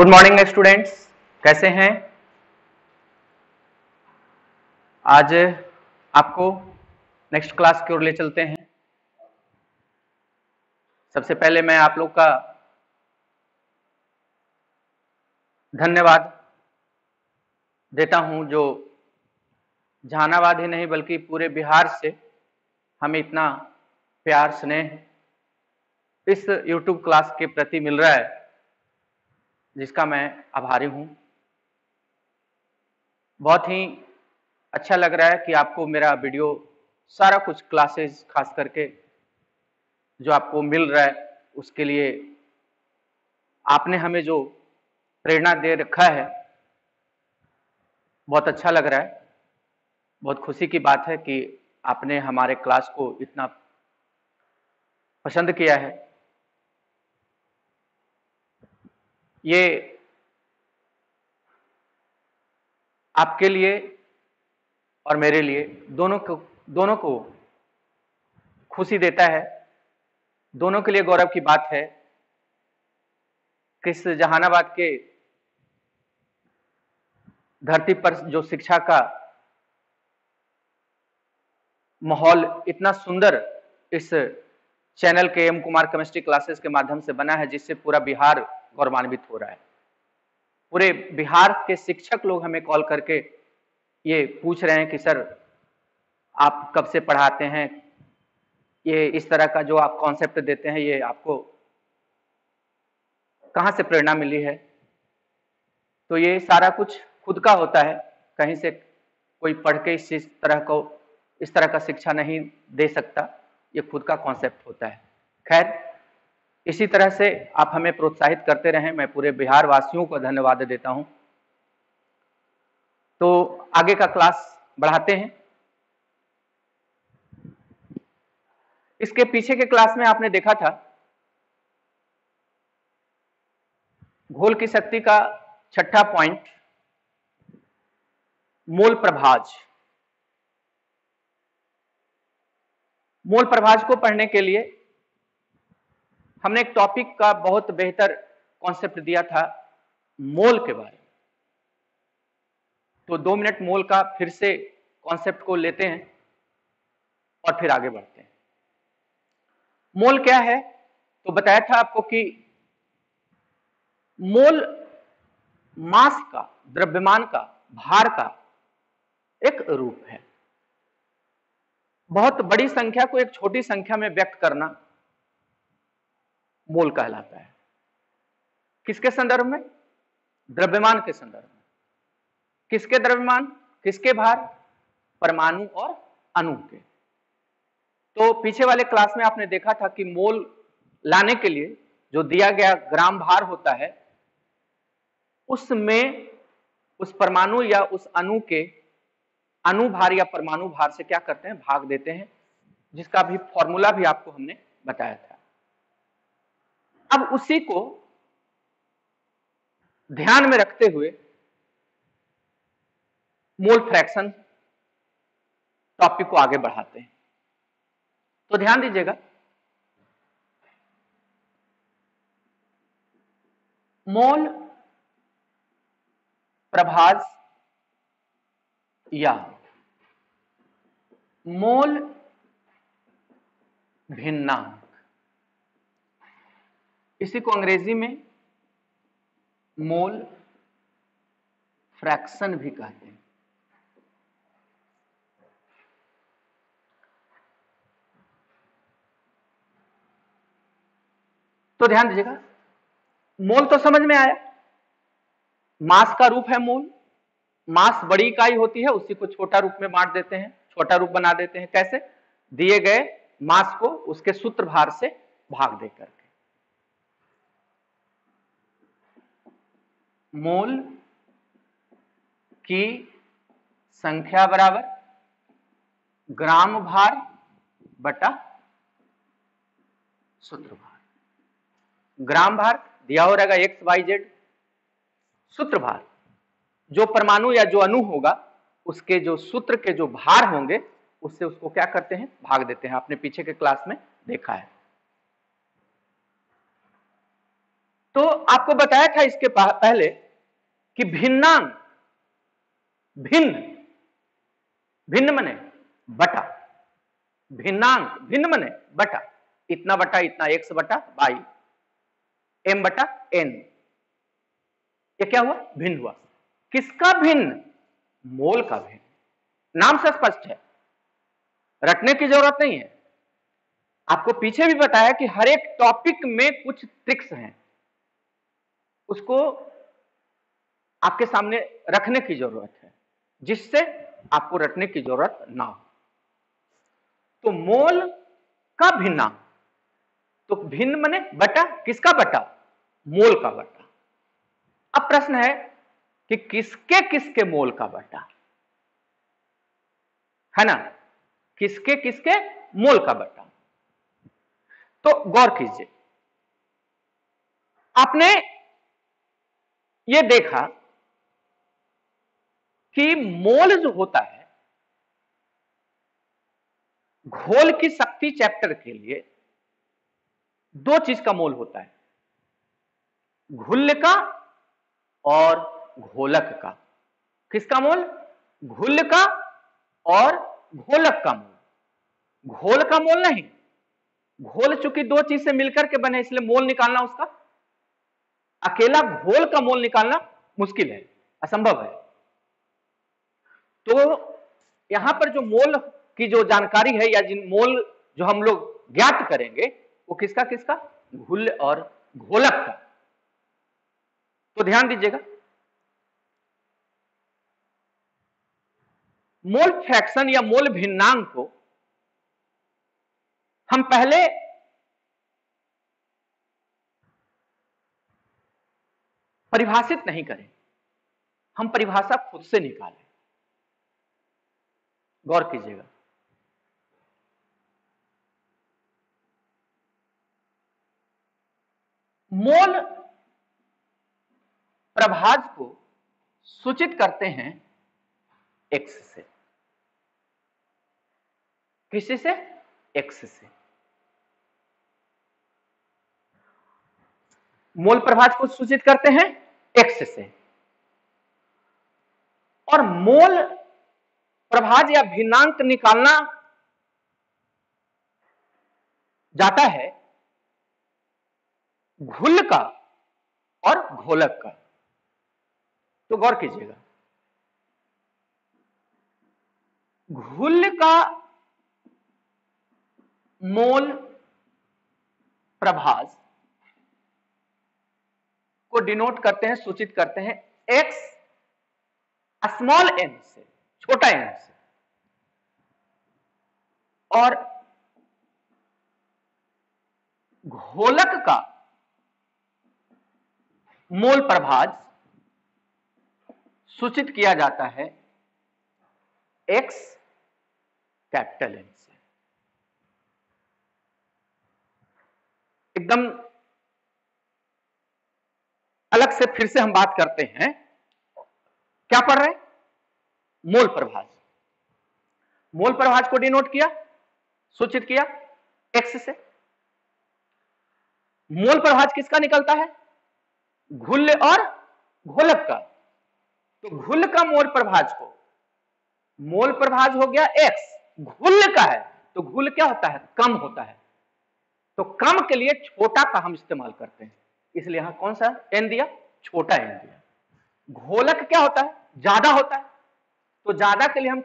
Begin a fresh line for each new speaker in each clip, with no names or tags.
Good morning students, कैसे हैं? आज आपको नेक्स्ट क्लास की ओर ले चलते हैं। सबसे पहले मैं आप लोग का धन्यवाद देता हूं जो जहानाबाद ही नहीं बल्कि पूरे बिहार से हमें इतना प्यार स्नेह इस YouTube क्लास के प्रति मिल रहा है, जिसका मैं आभारी हूं। बहुत ही अच्छा लग रहा है कि आपको मेरा वीडियो सारा कुछ क्लासेस खास करके जो आपको मिल रहा है उसके लिए आपने हमें जो प्रेरणा दे रखा है, बहुत अच्छा लग रहा है। बहुत खुशी की बात है कि आपने हमारे क्लास को इतना पसंद किया है। ये आपके लिए और मेरे लिए दोनों को खुशी देता है। दोनों के लिए गौरव की बात है कि इस जहानाबाद के धरती पर जो शिक्षा का माहौल इतना सुंदर इस चैनल के एम कुमार केमिस्ट्री क्लासेस के माध्यम से बना है, जिससे पूरा बिहार गौरवान्वित हो रहा है। पूरे बिहार के शिक्षक लोग हमें कॉल करके ये पूछ रहे हैं कि सर आप कब से पढ़ाते हैं, ये इस तरह का जो आप कॉन्सेप्ट देते हैं ये आपको कहाँ से प्रेरणा मिली है। तो ये सारा कुछ खुद का होता है, कहीं से कोई पढ़ के इस तरह का शिक्षा नहीं दे सकता, ये खुद का कॉन्सेप्ट होता है। खैर, इसी तरह से आप हमें प्रोत्साहित करते रहें। मैं पूरे बिहार वासियों को धन्यवाद देता हूं। तो आगे का क्लास बढ़ाते हैं। इसके पीछे के क्लास में आपने देखा था घोल की शक्ति का छठा पॉइंट, मोल प्रभाज। मोल प्रभाज को पढ़ने के लिए हमने एक टॉपिक का बहुत बेहतर कॉन्सेप्ट दिया था, मोल के बारे में। तो 2 मिनट मोल का फिर से कॉन्सेप्ट को लेते हैं और फिर आगे बढ़ते हैं। मोल क्या है? तो बताया था आपको कि मोल मास का, द्रव्यमान का, भार का एक रूप है। बहुत बड़ी संख्या को एक छोटी संख्या में व्यक्त करना मोल कहलाता है। किसके संदर्भ में? द्रव्यमान के संदर्भ में। किसके द्रव्यमान, किसके भार? परमाणु और अणु के। तो पीछे वाले क्लास में आपने देखा था कि मोल लाने के लिए जो दिया गया ग्राम भार होता है, उसमें उस परमाणु या उस अणु के अणु भार या परमाणु भार से क्या करते हैं? भाग देते हैं, जिसका भी फॉर्मूला भी आपको हमने बताया था। अब उसी को ध्यान में रखते हुए मोल फ्रैक्शन टॉपिक को आगे बढ़ाते हैं। तो ध्यान दीजिएगा, मोल प्रभाज या मोल भिन्नांक, इसी को अंग्रेजी में मोल फ्रैक्शन भी कहते हैं। तो ध्यान दीजिएगा, मोल तो समझ में आया, मास का रूप है मोल। मास बड़ी इकाई होती है, उसी को छोटा रूप में बांट देते हैं, छोटा रूप बना देते हैं। कैसे? दिए गए मास को उसके सूत्र भार से भाग दे करके। मोल की संख्या बराबर ग्राम भार बटा सूत्र भार। ग्राम भार दिया हो रहेगा XYZ, सूत्र भार जो परमाणु या जो अणु होगा उसके जो सूत्र के जो भार होंगे उससे उसको क्या करते हैं? भाग देते हैं। आपने पीछे के क्लास में देखा है। तो आपको बताया था इसके पहले कि भिन्नांग, भिन्न, भिन्न मने बटा, भिन्नांग भिन्न मने बटा, इतना बटा इतना, एक्स बटा वाई, एम बटा एन। ये क्या हुआ? भिन्न हुआ। किसका भिन्न? मोल का भिन्न। नाम से स्पष्ट है, रटने की जरूरत नहीं है। आपको पीछे भी बताया कि हर एक टॉपिक में कुछ ट्रिक्स हैं, उसको आपके सामने रखने की जरूरत है, जिससे आपको रटने की जरूरत ना हो। तो मोल का भिन्नांग, तो भिन्न मने बटा, किसका बटा? मोल का बटा। अब प्रश्न है कि किसके किसके मोल का बटा, है ना? किसके किसके मोल का बटा। तो गौर कीजिए, आपने ये देखा कि मोल जो होता है, घोल की शक्ति चैप्टर के लिए दो चीज का मोल होता है, घुल्य का और घोलक का। किसका मोल? घुल्य का और घोलक का मोल। घोल का मोल नहीं, घोल चूंकि दो चीज से मिलकर के बने, इसलिए मोल निकालना उसका, अकेला घोल का मोल निकालना मुश्किल है, असंभव है। तो यहां पर जो मोल की जो जानकारी है, या जिन मोल जो हम लोग ज्ञात करेंगे, वो किसका किसका? घुल्य और घोलक का। तो ध्यान दीजिएगा, मोल फ्रैक्शन या मोल भिन्नांक को हम पहले परिभाषित नहीं करें, हम परिभाषा खुद से निकालें। गौर कीजिएगा, मोल प्रभाज को सूचित करते हैं एक्स से। किसी से? एक्स से। मोल प्रभाज को सूचित करते हैं एक्स से, और मोल प्रभाज या भिन्नांक निकालना जाता है घुल्य का और घोलक का। तो गौर कीजिएगा, घुल्य का मोल प्रभाज को डिनोट करते हैं, सूचित करते हैं एक्स स्मॉल एन से, छोटा एन से, और घोलक का मोल प्रभाज सूचित किया जाता है एक्स कैपिटल एन से। एकदम अलग से फिर से हम बात करते हैं, क्या पढ़ रहे हैं? मोल प्रभाज। मोल प्रभाज को डिनोट किया, सूचित किया एक्स से। मोल प्रभाज किसका निकलता है? घुल्य और घोलक का। तो घुल्य का मोल प्रभाज को, मोल प्रभाज हो गया एक्स, घुल्य का है, तो घुल्य क्या होता है? कम होता है। तो कम के लिए छोटा का हम इस्तेमाल करते हैं, इसलिए यहां कौन सा एन दिया? छोटा एन दिया। घोलक क्या होता है? ज्यादा होता है, तो ज्यादा के लिए हम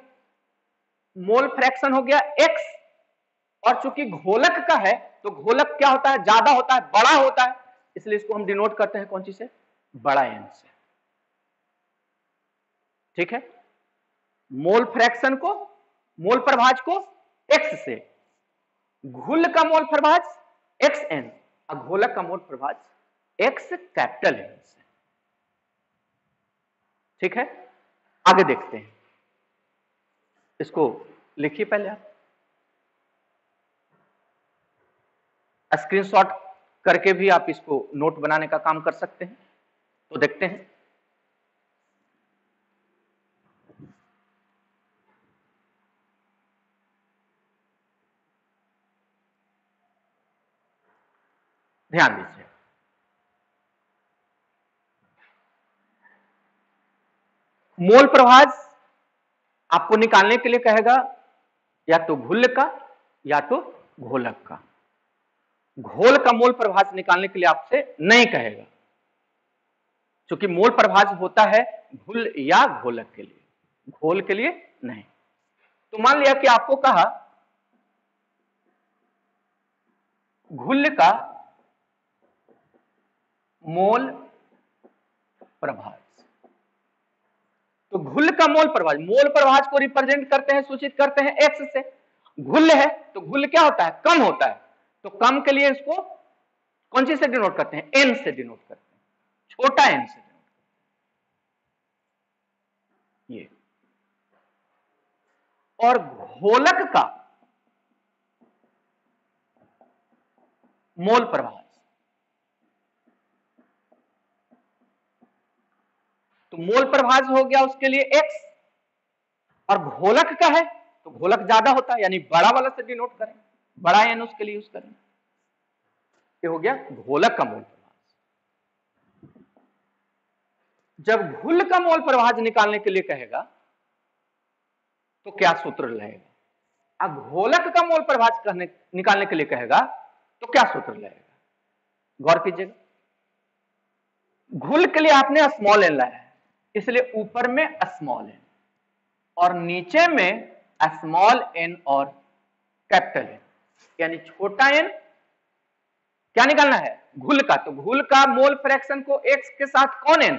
मोल फ्रैक्शन हो गया एक्स, और चूंकि घोलक का है तो घोलक क्या होता है? ज्यादा होता है, बड़ा होता है, इसलिए इसको हम डिनोट करते हैं कौन सी से? बड़ा एन से। ठीक है, मोल फ्रैक्शन को, मोल प्रभाज को एक्स से, घुल्य का मोल प्रभाज एक्स एन, और घोलक का मोल प्रभाज एक्स कैपिटल एन से। ठीक है, आगे देखते हैं, इसको लिखिए पहले आप, स्क्रीनशॉट करके भी आप इसको नोट बनाने का काम कर सकते हैं। तो देखते हैं, ध्यान दीजिए, मोल प्रभाज आपको निकालने के लिए कहेगा या तो घुल्ल का या तो घोलक का। घोल का मोल प्रभाज निकालने के लिए आपसे नहीं कहेगा, क्योंकि मोल प्रभाज होता है घुल या घोलक के लिए, घोल के लिए नहीं। तो मान लिया कि आपको कहा घुल का मोल प्रभाज, तो घुल का मोल प्रभाज को रिप्रेजेंट करते हैं, सूचित करते हैं एक्स से। घुल है तो घुल क्या होता है, कम होता है, तो कम के लिए इसको कौन सी से डिनोट करते हैं, एन से डिनोट करते हैं, छोटा एन से डिनोट करते हैं ये। और घोलक का मोल प्रभाज, तो मोल प्रभाज हो गया उसके लिए x, और घोलक का है तो घोलक ज्यादा होता है, यानी बड़ा वाला से डिनोट करें, बड़ा एन उसके लिए यूज करें। ये हो गया घोलक का मोल प्रभाज। जब घुल का मोल प्रभाज निकालने के लिए कहेगा तो क्या सूत्र लगेगा, अब घोलक का मोल प्रभाज निकालने के लिए कहेगा तो क्या सूत्र लगेगा, गौर कीजिएगा। घुल के लिए आपने स्मॉल एन लाया है, इसलिए ऊपर में स्मॉल एन और नीचे में स्मॉल एन और कैपिटल एन, यानी छोटा एन क्या निकालना है, घुल का। तो घुल का मोल फ्रैक्शन को x के साथ कौन एन,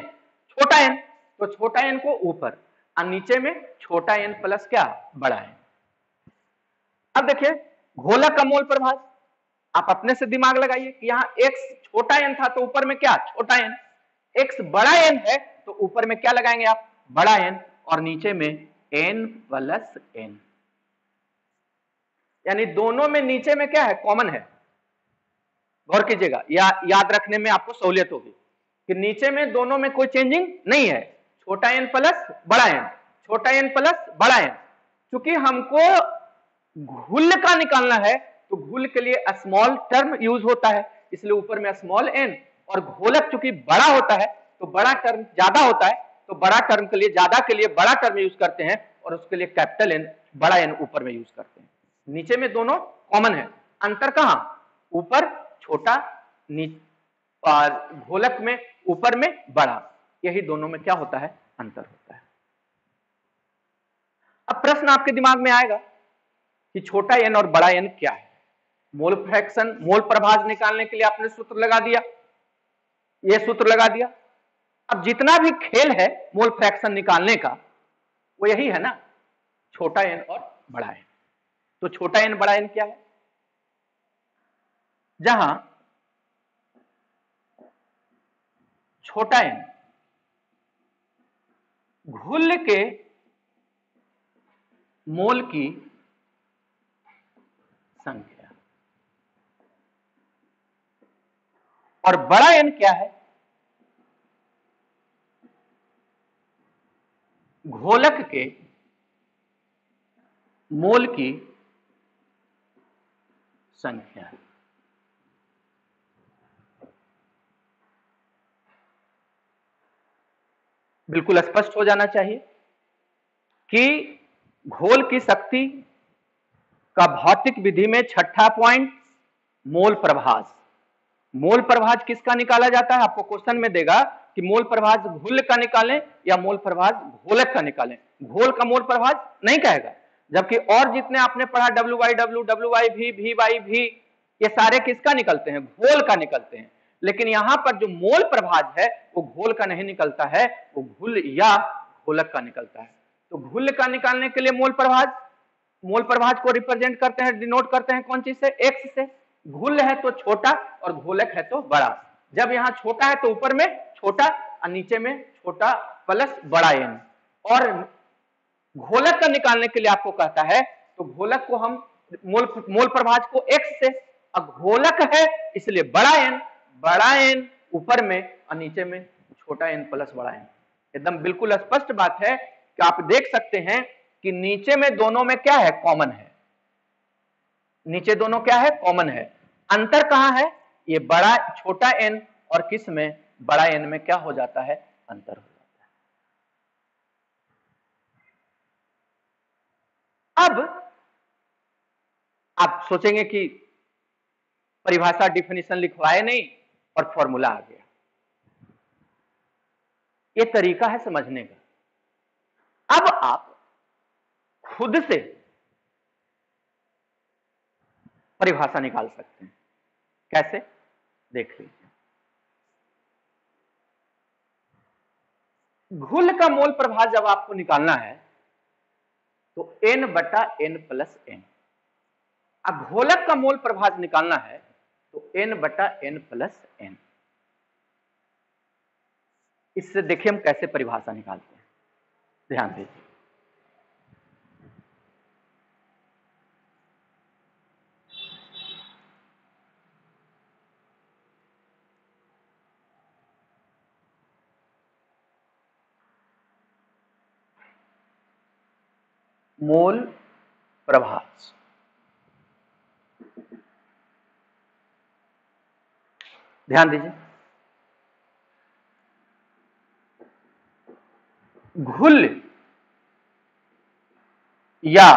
छोटा एन, तो छोटा एन को ऊपर और नीचे में छोटा एन प्लस क्या, बड़ा एन। अब देखिए घोलक का मोल प्रभाज, आप अपने से दिमाग लगाइए कि यहां x छोटा एन था तो ऊपर में क्या, छोटा एन, x बड़ा एन है तो ऊपर में क्या लगाएंगे आप, बड़ा एन, और नीचे में n प्लस एन, यानी दोनों में नीचे में क्या है, कॉमन है। गौर कीजिएगा, या याद रखने में आपको सहूलियत होगी कि नीचे में दोनों में कोई चेंजिंग नहीं है, छोटा एन प्लस बड़ा एन, छोटा एन प्लस बड़ा एन। क्योंकि हमको घुल का निकालना है तो घुल के लिए स्मॉल टर्म यूज होता है, इसलिए ऊपर में स्मॉल एन, और घोलक चूंकि बड़ा होता है तो बड़ा टर्म ज्यादा होता है, तो बड़ा टर्म के लिए, ज्यादा के लिए बड़ा टर्म यूज करते हैं, और उसके लिए कैपिटल एन, बड़ा एन ऊपर में यूज करते हैं। नीचे में दोनों कॉमन है, अंतर कहां, ऊपर छोटा, और घोलक में ऊपर में बड़ा, यही दोनों में क्या होता है, अंतर होता है। अब प्रश्न आपके दिमाग में आएगा कि छोटा एन और बड़ा एन क्या है। मोल फ्रैक्शन, मोल प्रभाज निकालने के लिए आपने सूत्र लगा दिया, ये सूत्र लगा दिया। अब जितना भी खेल है मोल फ्रैक्शन निकालने का वो यही है ना, छोटा एन और बड़ा एन। तो छोटा एन बड़ा एन क्या है, जहां छोटा एन घुल के मोल की संख्या, और बड़ा एन क्या है, घोलक के मोल की संख्या। बिल्कुल स्पष्ट हो जाना चाहिए कि घोल की शक्ति का भौतिक विधि में छठा पॉइंट मोल प्रभाज। मोल प्रभाज किसका निकाला जाता है, आपको क्वेश्चन में देगा कि मोल प्रभाज घुल का निकालें या मोल प्रभाज घोलक का निकालें, घोल का मोल प्रभाज नहीं कहेगा। जबकि और जितने आपने पढ़ा WYW, WYV, VYV, ये सारे किसका निकलते हैं, घोल का निकलते हैं। लेकिन यहां पर जो मोल प्रभाज है वो घोल का नहीं निकलता है, वो घुल या घोलक का निकलता है। तो घुल का निकालने के लिए मोल प्रभाज को रिप्रेजेंट करते हैं, डिनोट करते हैं कौन चीज से, एक्स से। घुल है तो छोटा और घोलक है तो बड़ा। जब यहाँ छोटा है तो ऊपर में छोटा और नीचे में छोटा प्लस बड़ा एन। और घोलक का निकालने के लिए आपको कहता है तो घोलक को हम मोल प्रभाज को एक्स से, अब घोलक है इसलिए बड़ा एन ऊपर में और नीचे में छोटा एन प्लस बड़ा एन। एकदम बिल्कुल स्पष्ट बात है कि आप देख सकते हैं कि नीचे में दोनों में क्या है, कॉमन है। नीचे दोनों क्या है, कॉमन है। अंतर कहां है, ये बड़ा छोटा एन, और किस में, बड़ा एन में क्या हो जाता है, अंतर हो जाता है। अब आप सोचेंगे कि परिभाषा डिफिनीशन लिखवाए नहीं और फॉर्मूला आ गया। ये तरीका है समझने का। अब आप खुद से परिभाषा निकाल सकते हैं। कैसे? देख लीजिए। घुल का मोल प्रभाव जब आपको निकालना है तो n/n+n। अब घोलक का मोल प्रभाव निकालना है तो n/n+n। इससे देखिए हम कैसे परिभाषा निकालते हैं, ध्यान दीजिए। मोल प्रभाव, ध्यान दीजिए। घुल या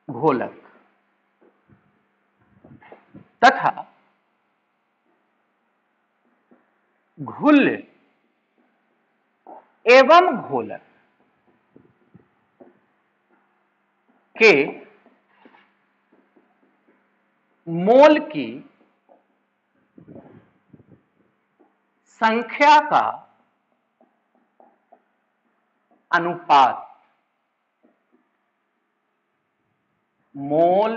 घोलक तथा घुल एवं घोलक के मोल की संख्या का अनुपात मोल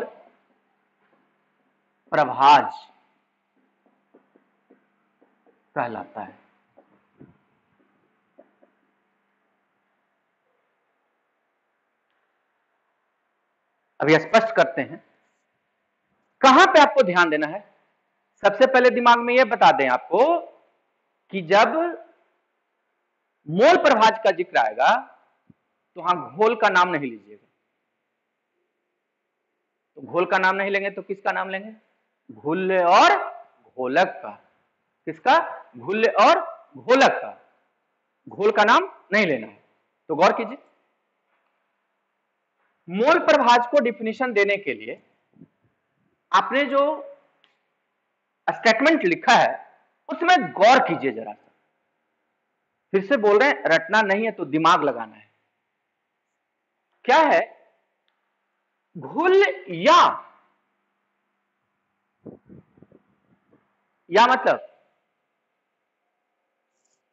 प्रभाज कहलाता है। अभी स्पष्ट करते हैं कहां पे आपको ध्यान देना है। सबसे पहले दिमाग में यह बता दें आपको कि जब मोल प्रभाज का जिक्र आएगा तो वहां घोल का नाम नहीं लीजिएगा। तो घोल का नाम नहीं लेंगे तो किसका नाम लेंगे? घुल और घोलक का। किसका? घुल और घोलक का। घोल का नाम नहीं लेना है। तो गौर कीजिए, मोल प्रभाज को डिफिनीशन देने के लिए आपने जो स्टेटमेंट लिखा है उसमें गौर कीजिए जरा सा। फिर से बोल रहे हैं, रटना नहीं है तो दिमाग लगाना है। क्या है? घुल या मतलब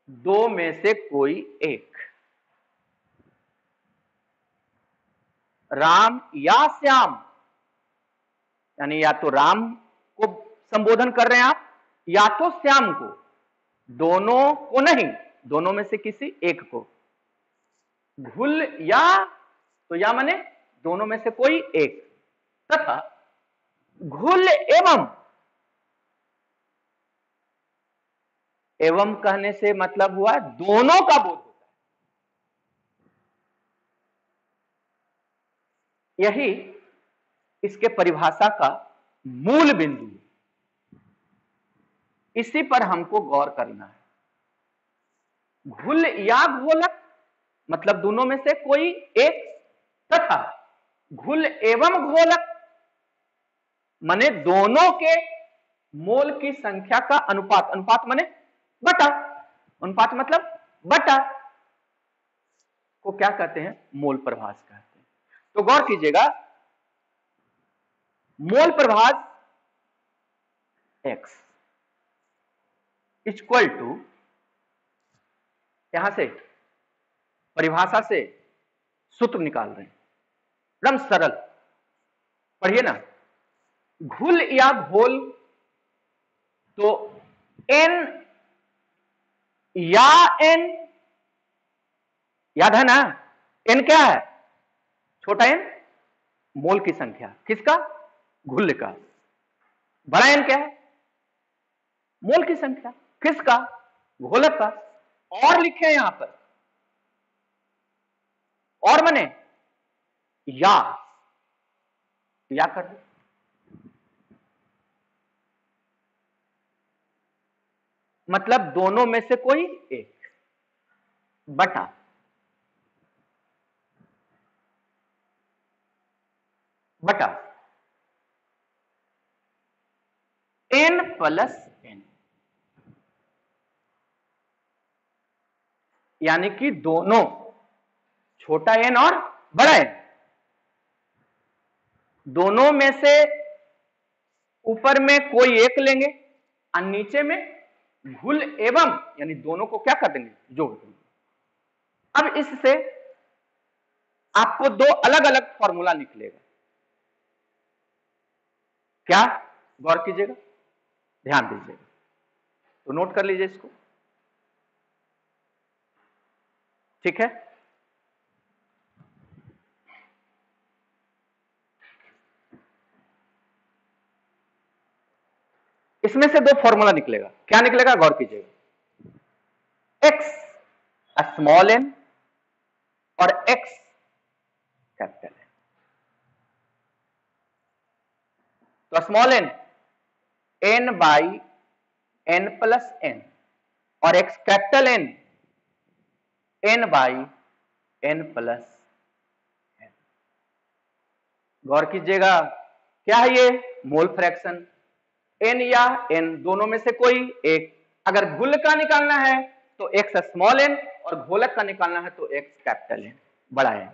दो में से कोई एक। राम या श्याम, यानी या तो राम को संबोधन कर रहे हैं आप या तो श्याम को। दोनों को नहीं, दोनों में से किसी एक को। घुल या, तो या माने दोनों में से कोई एक, तथा घुल एवं कहने से मतलब हुआ दोनों का बोध होता है। यही इसके परिभाषा का मूल बिंदु है। इसी पर हमको गौर करना है। घुल या घोलक मतलब दोनों में से कोई एक, तथा घुल एवं घोलक माने दोनों के मोल की संख्या का अनुपात। अनुपात माने बटा। अनुपात मतलब बटा को क्या कहते हैं? मोल प्रभाज कहते हैं। तो गौर कीजिएगा, मोल प्रभाज x इक्वल टू, यहां से परिभाषा से सूत्र निकाल रहे हैं, एकदम सरल। पढ़िए ना, घुल या घोल तो n या n, याद है ना? n क्या है? छोटा n मोल की संख्या। किसका? घुल का। बड़ा n क्या है? मोल की संख्या। किसका? घोलक का। और लिखे यहां पर, और मने या कर दो। मतलब दोनों में से कोई एक, बटा बटा n प्लस n, यानी कि दोनों छोटा n और बड़ा n दोनों में से ऊपर में कोई एक लेंगे और नीचे में घुल एवं, यानी दोनों को क्या कर देंगे, जोड़ देंगे। अब इससे आपको दो अलग अलग फॉर्मूला निकलेगा। क्या, गौर कीजिएगा, ध्यान दीजिएगा, तो नोट कर लीजिए इसको, ठीक है। इसमें से दो फॉर्मूला निकलेगा। क्या निकलेगा, गौर कीजिएगा, x स्मॉल n और x कैपिटल n। तो small n n by n plus n और x capital n n by n plus n। गौर कीजिएगा, क्या है ये, मोल फ्रैक्शन। n या n दोनों में से कोई एक, अगर घुल का निकालना है तो x स्मॉल n और घोलक का निकालना है तो x कैपिटल n, बड़ा n।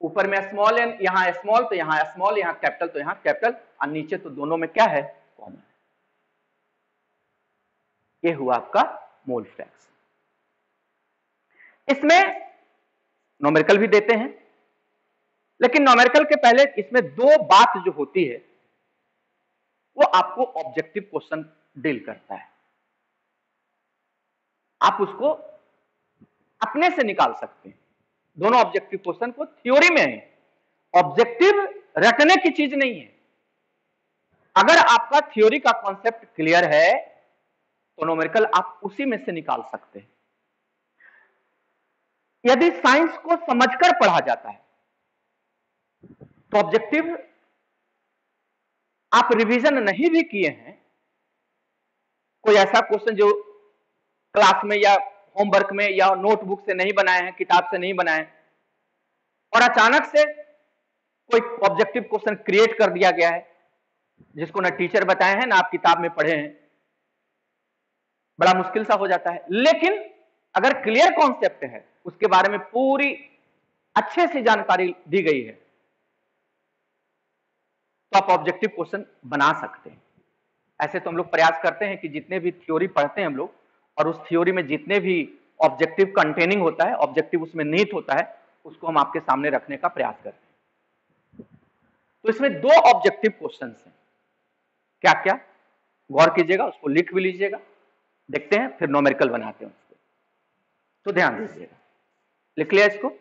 ऊपर में स्मॉल n, यहां स्मॉल तो यहां स्मॉल, यहां कैपिटल तो यहां कैपिटल, और नीचे तो दोनों में क्या है, कॉमन। ये हुआ आपका मोल फ्रैक्शन। इसमें न्यूमेरिकल भी देते हैं, लेकिन न्यूमेरिकल के पहले इसमें दो बात जो होती है वो आपको ऑब्जेक्टिव क्वेश्चन डील करता है। आप उसको अपने से निकाल सकते हैं। दोनों ऑब्जेक्टिव क्वेश्चन को थ्योरी में है, ऑब्जेक्टिव रटने की चीज नहीं है। अगर आपका थ्योरी का कॉन्सेप्ट क्लियर है तो न्यूमेरिकल आप उसी में से निकाल सकते हैं। यदि साइंस को समझकर पढ़ा जाता है तो ऑब्जेक्टिव आप रिवीजन नहीं भी किए हैं, कोई ऐसा क्वेश्चन जो क्लास में या होमवर्क में या नोटबुक से नहीं बनाए हैं, किताब से नहीं बनाए, और अचानक से कोई ऑब्जेक्टिव क्वेश्चन क्रिएट कर दिया गया है जिसको ना टीचर बताए हैं ना आप किताब में पढ़े हैं, बड़ा मुश्किल सा हो जाता है। लेकिन अगर क्लियर कॉन्सेप्ट है, उसके बारे में पूरी अच्छे से जानकारी दी गई है, तो आप ऑब्जेक्टिव क्वेश्चन बना सकते हैं। ऐसे तो हम लोग प्रयास करते हैं कि जितने भी थ्योरी पढ़ते हैं हम लोग, और उस थ्योरी में जितने भी ऑब्जेक्टिव कंटेनिंग होता है, ऑब्जेक्टिव उसमें निहित होता है, उसको हम आपके सामने रखने का प्रयास करते हैं। तो इसमें दो ऑब्जेक्टिव क्वेश्चंस हैं। क्या क्या, गौर कीजिएगा, उसको लिख भी लीजिएगा, देखते हैं फिर न्यूमेरिकल बनाते हैं उसको। तो ध्यान दीजिएगा, लिख लिया इसको।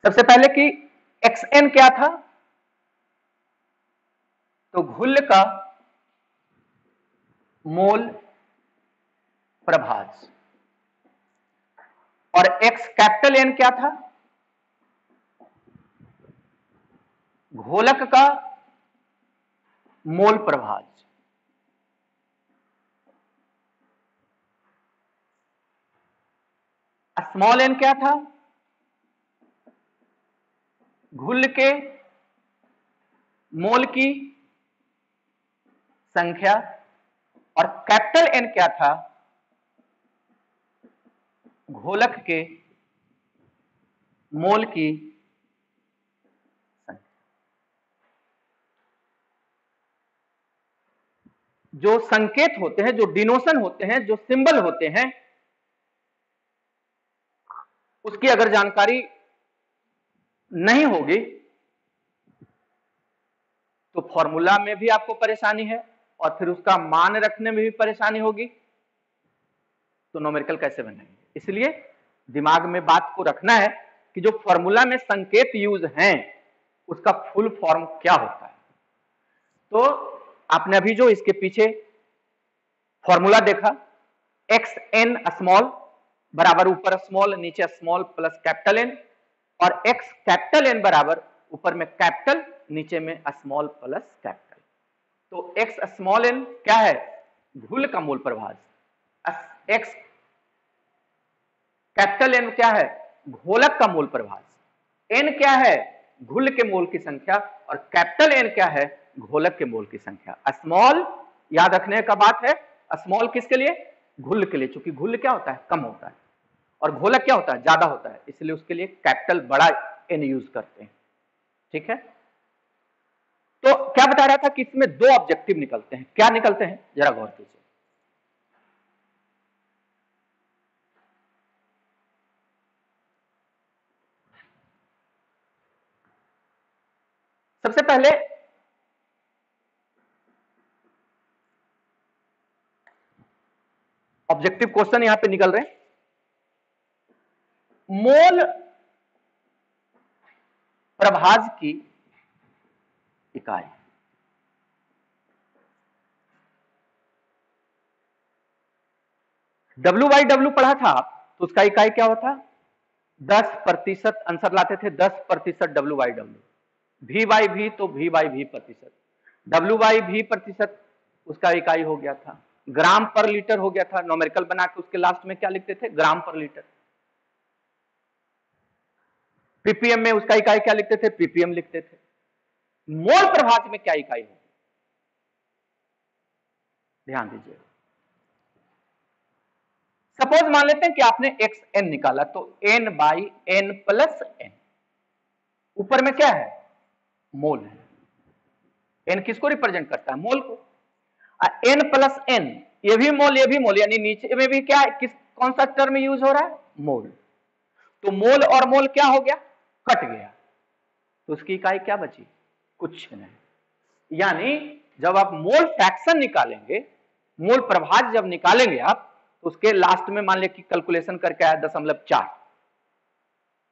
सबसे पहले कि xn क्या था, तो घुल का मोल प्रभाज, और x कैपिटल N क्या था, घोलक का मोल प्रभाज। स्मॉल n क्या था, घुल के मोल की संख्या, और कैपिटल N क्या था, घोलक के मोल की संख्या। जो संकेत होते हैं, जो डिनोशन होते हैं, जो सिंबल होते हैं, उसकी अगर जानकारी नहीं होगी तो फॉर्मूला में भी आपको परेशानी है, और फिर उसका मान रखने में भी परेशानी होगी, तो न्यूमेरिकल कैसे बनाएंगे। इसलिए दिमाग में बात को रखना है कि जो फॉर्मूला में संकेत यूज हैं उसका फुल फॉर्म क्या होता है। तो आपने अभी जो इसके पीछे फॉर्मूला देखा, एक्स एन स्मॉल बराबर ऊपर स्मॉल नीचे स्मॉल प्लस कैपिटल एन, और एक्स कैपिटल एन बराबर ऊपर में कैपिटल नीचे में स्मॉल प्लस कैपिटल। तो एक्स स्मॉल एन क्या है, घुल का मोल प्रभाज, एक्स कैपिटल एन क्या है? घोलक का मोल प्रभाज। एन क्या है? घुल के मोल की संख्या, और कैपिटल एन क्या है? घोलक के मोल की संख्या। स्मॉल याद रखने का बात है, स्मॉल किसके लिए? घुल के लिए, क्योंकि घुल क्या होता है? कम होता है, और घोलक क्या होता है? ज्यादा होता है, इसलिए उसके लिए कैपिटल बड़ा एन यूज करते हैं। ठीक है, तो क्या बता रहा था कि इसमें दो ऑब्जेक्टिव निकलते हैं। क्या निकलते हैं? जरा गौर कीजिए। सबसे पहले ऑब्जेक्टिव क्वेश्चन यहां पे निकल रहे हैं। मोल प्रभाज की इकाई। W/W पढ़ा था आप, तो उसका इकाई क्या होता? 10% आंसर लाते थे, 10% W/W। V/V तो V/V प्रतिशत, W/V प्रतिशत उसका इकाई हो गया था, ग्राम पर लीटर हो गया था। नॉमेरिकल बना के उसके लास्ट में क्या लिखते थे? ग्राम पर लीटर। पीपीएम में उसका इकाई क्या लिखते थे? पीपीएम लिखते थे। मोल प्रभाज में क्या इकाई होगी? ध्यान दीजिए। सपोज मान लेते हैं कि आपने xn निकाला, तो n/n+n, ऊपर में क्या है? मोल है। n किसको रिप्रेजेंट करता है? मोल को। n+n, ये भी मोल, ये भी मोल, यानी नीचे में भी क्या है? कौन सा टर्म यूज हो रहा है? मोल। तो मोल और मोल क्या हो गया? कट गया, तो उसकी इकाई क्या बची? कुछ नहीं। यानी जब आप मोल फ्रैक्शन निकालेंगे, मोल प्रभाज जब निकालेंगे आप, तो उसके लास्ट में मान लिया कि कैलकुलेशन करके आया 0.4।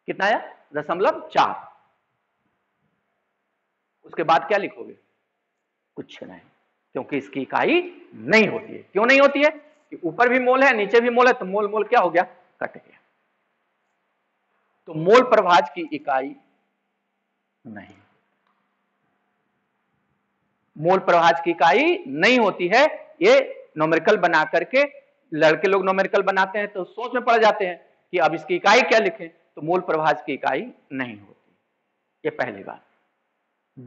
कितना आया? 0.4। उसके बाद क्या लिखोगे? कुछ नहीं, क्योंकि इसकी इकाई नहीं होती है। क्यों नहीं होती है? कि ऊपर भी मोल है, नीचे भी मोल है, तो मोल मोल क्या हो गया? कट गया। तो मोल प्रभाज की इकाई नहीं, मोल प्रभाज की इकाई नहीं होती है। ये नोमेरिकल बना करके, लड़के लोग नोमेरिकल बनाते हैं तो सोच में पड़ जाते हैं कि अब इसकी इकाई क्या लिखें, तो मोल प्रभाज की इकाई नहीं होती। ये पहली बात।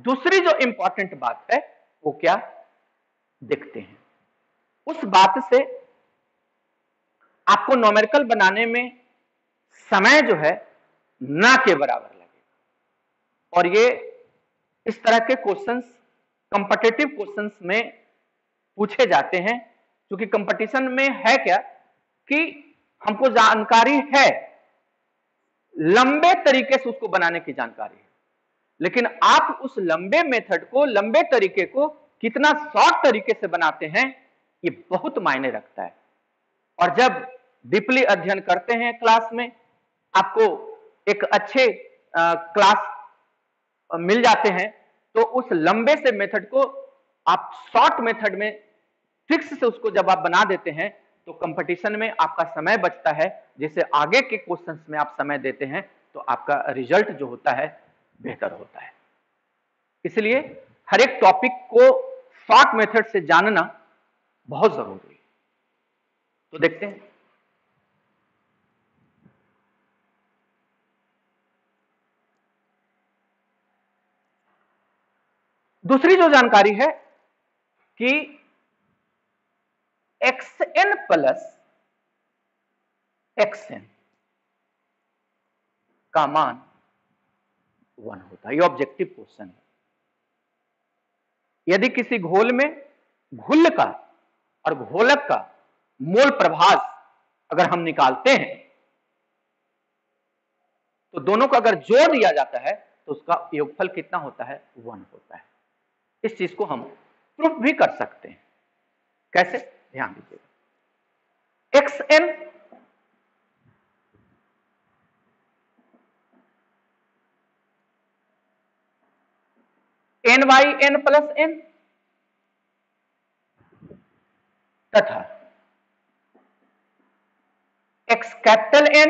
दूसरी जो इंपॉर्टेंट बात है वो क्या देखते हैं। उस बात से आपको नोमेरिकल बनाने में समय जो है ना के बराबर लगेगा, और ये इस तरह के क्वेश्चंस कॉम्पिटिटिव क्वेश्चंस में पूछे जाते हैं। क्योंकि कंपटीशन में है क्या कि हमको जानकारी है, लंबे तरीके से उसको बनाने की जानकारी है, लेकिन आप उस लंबे मेथड को, लंबे तरीके को कितना शॉर्ट तरीके से बनाते हैं, ये बहुत मायने रखता है। और जब डीपली अध्ययन करते हैं क्लास में, आपको एक अच्छे क्लास मिल जाते हैं, तो उस लंबे से मेथड को आप शॉर्ट मेथड में फिक्स से उसको जब आप बना देते हैं, तो कंपटीशन में आपका समय बचता है, जिससे आगे के क्वेश्चंस में आप समय देते हैं तो आपका रिजल्ट जो होता है बेहतर होता है। इसलिए हर एक टॉपिक को शॉर्ट मेथड से जानना बहुत जरूरी है। तो देखते हैं। दूसरी जो जानकारी है कि xn प्लस xn का मान 1 होता है। ये ऑब्जेक्टिव क्वेश्चन है। यदि किसी घोल में घुल का और घोलक का मोल प्रभाज अगर हम निकालते हैं, तो दोनों को अगर जोड़ दिया जाता है तो उसका योगफल कितना होता है? 1 होता है। इस चीज को हम प्रूफ भी कर सकते हैं। कैसे? ध्यान दीजिएगा। xn n/n प्लस n तथा x capital N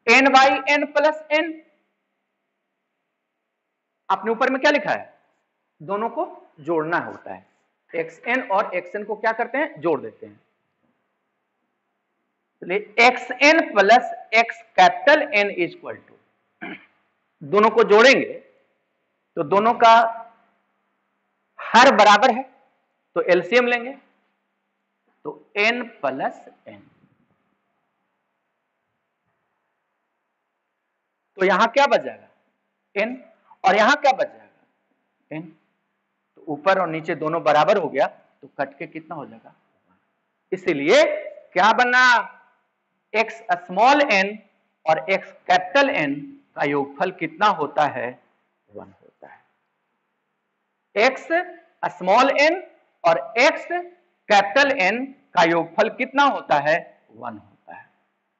n/n plus n। आपने ऊपर में क्या लिखा है? दोनों को जोड़ना होता है। xn और xn को क्या करते हैं? जोड़ देते हैं। X n plus x capital n equal to, दोनों को जोड़ेंगे तो दोनों का हर बराबर है तो एलसीएम लेंगे तो n प्लस n, तो यहां क्या बच जाएगा n और यहां क्या बच जाएगा n, तो ऊपर और नीचे दोनों बराबर हो गया तो कट के कितना हो जाएगा, इसीलिए क्या बना, x स्मॉल n और x कैपिटल N का योगफल कितना होता है, 1 होता है। x स्मॉल n और x कैपिटल N का योगफल कितना होता है, 1 होता है।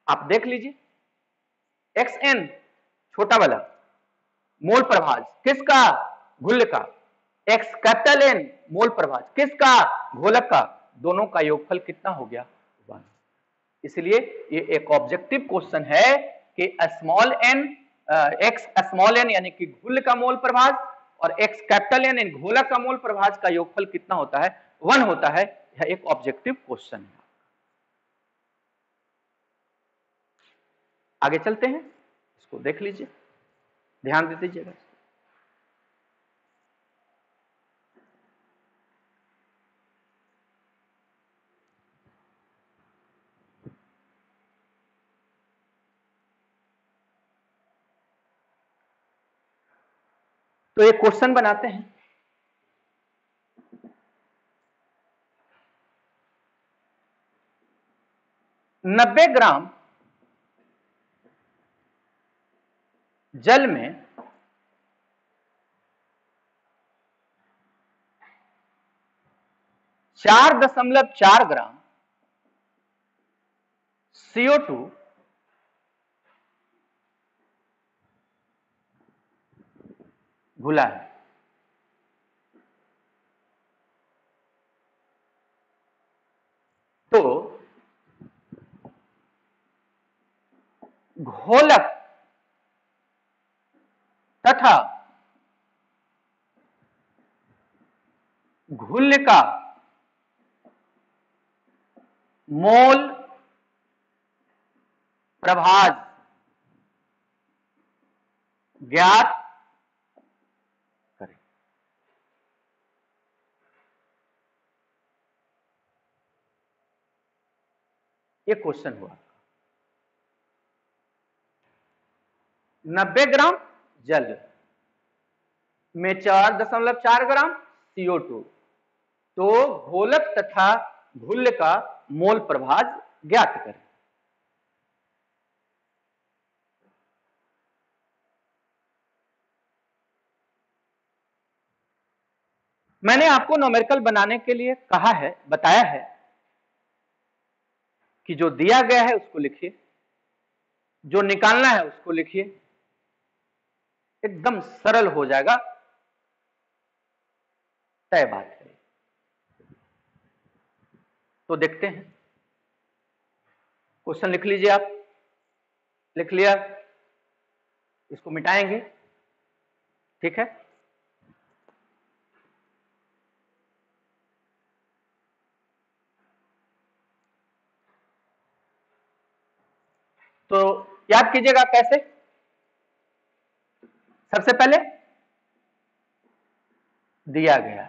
आप देख लीजिए xn छोटा वाला मोल प्रभाज किसका, घुल्ल का, x कैपिटल N मोल प्रभाज किसका, घोलक का, दोनों का योगफल कितना हो गया, 1। इसलिए ये एक ऑब्जेक्टिव क्वेश्चन है कि small n, x small n यानी कि घुल्ल का मोल प्रभाज और x कैपिटल N घोलक का मोल प्रभाज का योगफल कितना होता है, 1 होता है। यह एक ऑब्जेक्टिव क्वेश्चन है। आगे चलते हैं, इसको देख लीजिए, ध्यान दे दीजिएगा। तो एक क्वेश्चन बनाते हैं, नब्बे ग्राम जल में 4.4 ग्राम CO2 घुला है। तो घोलक तथा घुल्ल का मोल प्रभाज ज्ञात करें। ये क्वेश्चन हुआ, 90 ग्राम जल में 4.4 ग्राम CO2, तो घोलक तथा घुल्ल का मोल प्रभाज ज्ञात करें। मैंने आपको न्यूमेरिकल बनाने के लिए कहा है, बताया है कि जो दिया गया है उसको लिखिए, जो निकालना है उसको लिखिए, एकदम सरल हो जाएगा, तय बात है। तो देखते हैं, क्वेश्चन लिख लीजिए आप, लिख लिया, इसको मिटाएंगे, ठीक है। तो याद कीजिएगा कैसे, सबसे पहले दिया गया,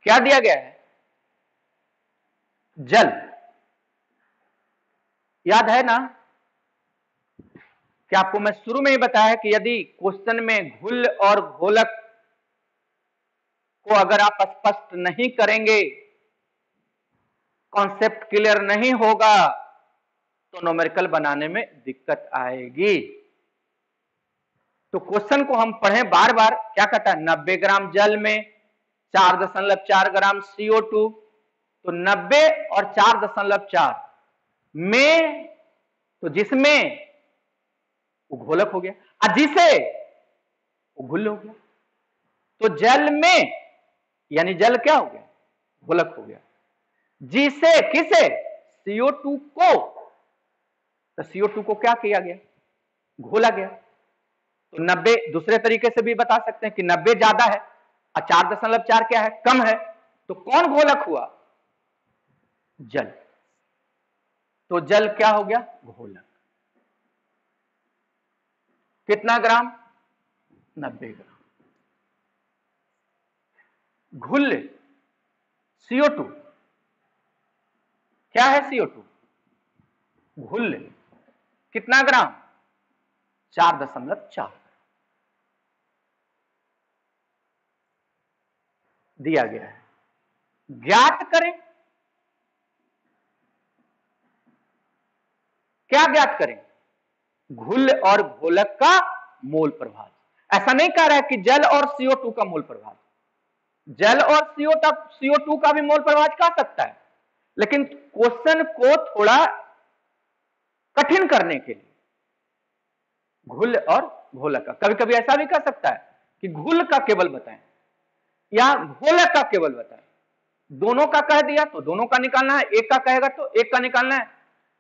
क्या दिया गया है, जल, याद है ना कि आपको मैं शुरू में ही बताया कि यदि क्वेश्चन में घुल्ल और घोलक को अगर आप स्पष्ट नहीं करेंगे, कॉन्सेप्ट क्लियर नहीं होगा, तो न्यूमेरिकल बनाने में दिक्कत आएगी। तो क्वेश्चन को हम पढ़ें बार बार, क्या कहता है, 90 ग्राम जल में 4.4 ग्राम CO2, तो 90 और 4.4 में, तो जिसमें वो घोलक हो गया और जिसे वो घुल्ल हो गया, तो जल में यानी जल क्या हो गया, घोलक हो गया, जिसे किसे, CO2 को, तो CO2 को क्या किया गया, घोला गया। तो 90 दूसरे तरीके से भी बता सकते हैं कि 90 ज्यादा है और 4.4 क्या है, कम है, तो कौन घोलक हुआ, जल। तो जल क्या हो गया? घोलक। कितना ग्राम? 90 ग्राम। घुल्ल CO2 क्या है? CO2 घुल्ल कितना ग्राम? 4.4 दिया गया है। ज्ञात करें, क्या ज्ञात करें? घुल्ल और घोलक का मोल प्रभाव। ऐसा नहीं कह रहा है कि जल और CO2 का मोल प्रभाव। जल और CO2 का भी मोल प्रभाव कह सकता है, लेकिन क्वेश्चन को थोड़ा कठिन करने के लिए घुल्ल और घोलक का, कभी कभी ऐसा भी कह सकता है कि घुल्ल का केवल बताएं या घोलक का केवल बताएं। दोनों का कह दिया तो दोनों का निकालना है, एक का कहेगा तो एक का निकालना है।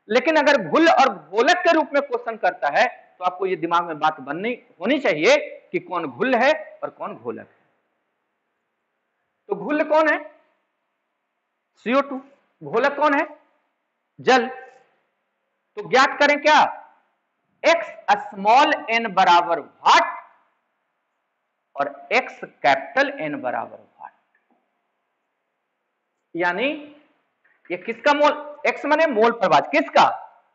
लेकिन अगर घुल्ल और घोलक के रूप में क्वेश्चन करता है तो आपको ये दिमाग में बात बननी होनी चाहिए कि कौन घुल्ल है और कौन घोलक है। तो घुल्ल कौन है? CO2। घोलक कौन है? जल। तो ज्ञात करें क्या? x स्मॉल n बराबर वाट और x कैपिटल N बराबर वाट। यानी ये किसका मोल? x माने मोल प्रभाव, किसका?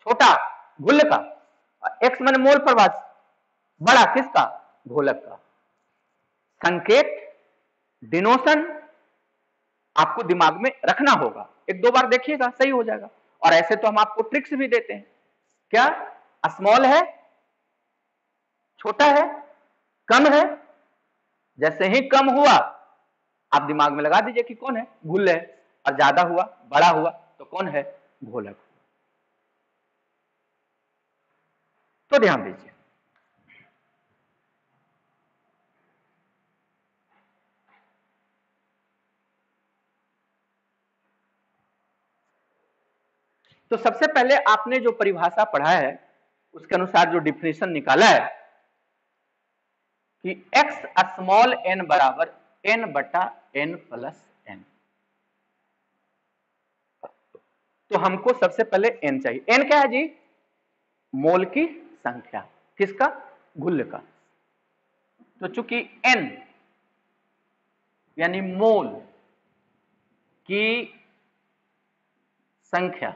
छोटा घुल्ल का। x माने मोल प्रभाव, बड़ा किसका? घोलक का। संकेत डिनोशन आपको दिमाग में रखना होगा, एक दो बार देखिएगा सही हो जाएगा। और ऐसे तो हम आपको ट्रिक्स भी देते हैं। क्या? स्मॉल है, छोटा है, कम है। जैसे ही कम हुआ आप दिमाग में लगा दीजिए कि कौन है? घुल्ल है। और ज्यादा हुआ, बड़ा हुआ तो कौन है? घोलक। तो ध्यान दीजिए, तो सबसे पहले आपने जो परिभाषा पढ़ा है उसके अनुसार जो डिफिनेशन निकाला है कि x स्मॉल n बराबर n/n प्लस n। तो हमको सबसे पहले n चाहिए। n क्या है जी? मोल की संख्या। किसका? घुल्ल का। तो चूंकि n यानी मोल की संख्या,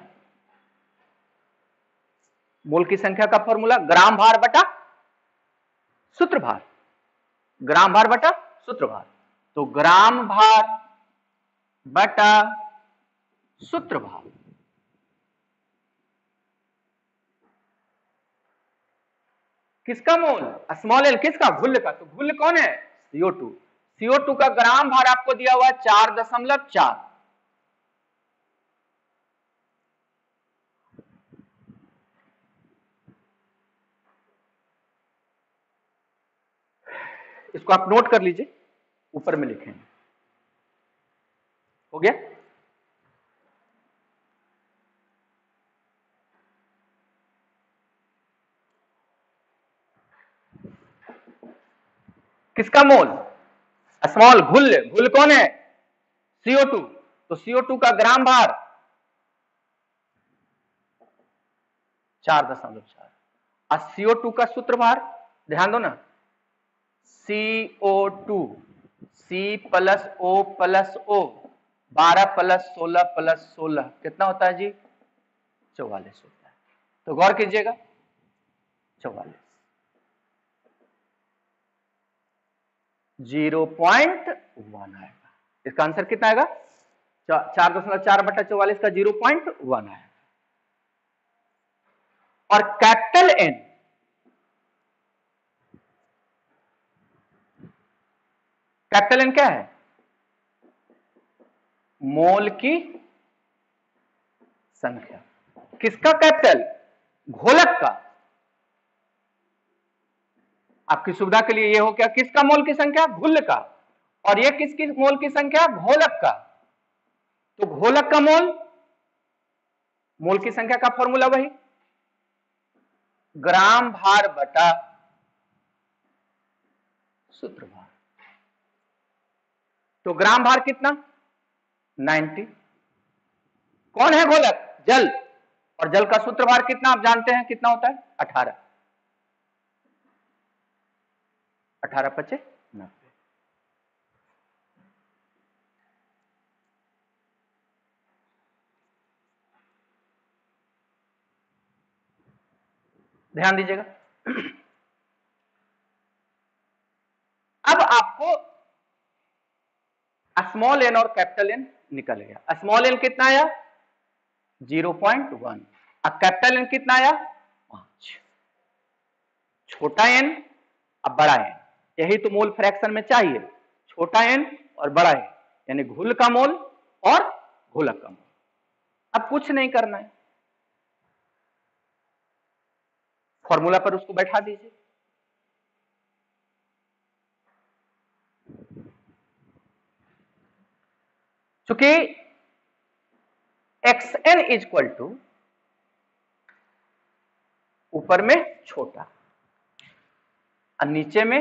मोल की संख्या का फॉर्मूला ग्राम भार बटा सूत्र भार। ग्राम भार बटा सूत्र भार। तो ग्राम भार बटा सूत्र भार। किसका मोल? Small L. किसका? घुल्ल का। तो घुल्ल कौन है? CO2। CO2 का ग्राम भार आपको दिया हुआ है 4.4। इसको आप नोट कर लीजिए, ऊपर में लिखेंगे। हो गया? किसका मोल? स्मॉल घुल्ल। घुल्ल कौन है? CO2। तो CO2 का ग्राम भार 4.4 और CO2 का सूत्र भार ध्यान दो ना, CO2 C plus O plus O 12 plus 16 plus 16 कितना होता है जी? 44 होता है। तो गौर कीजिएगा 44 0.1 आएगा। इसका आंसर कितना आएगा? 4.4/44 का 0.1 आएगा। और कैपिटल N, कैपिटल N क्या है? मोल की संख्या। किसका कैपिटल? घोलक का। आपकी सुविधा के लिए ये हो क्या? किसका मोल की संख्या? घुल्ल का। और ये किसकी मोल की संख्या? घोलक का। तो घोलक का मोल, मोल की संख्या का फॉर्मूला वही ग्राम भार बटा सूत्र भार। तो ग्राम भार कितना? 90। कौन है घोलक? जल। और जल का सूत्रभार कितना आप जानते हैं, कितना होता है? 18। 18 पचे 90। ध्यान दीजिएगा। अब आपको स्मॉल एन और कैपिटल एन निकल गया। स्मॉल एन कितना आया? 0.1। अब कैपिटल एन कितना आया? 5। छोटा एन अब बड़ा एन, यही तो मोल फ्रैक्शन में चाहिए, छोटा एन और बड़ा एन, यानी घुल का मोल और घोलक का मोल। अब कुछ नहीं करना है, फॉर्मूला पर उसको बैठा दीजिए। चूंकि xn इक्वल टू ऊपर में छोटा और नीचे में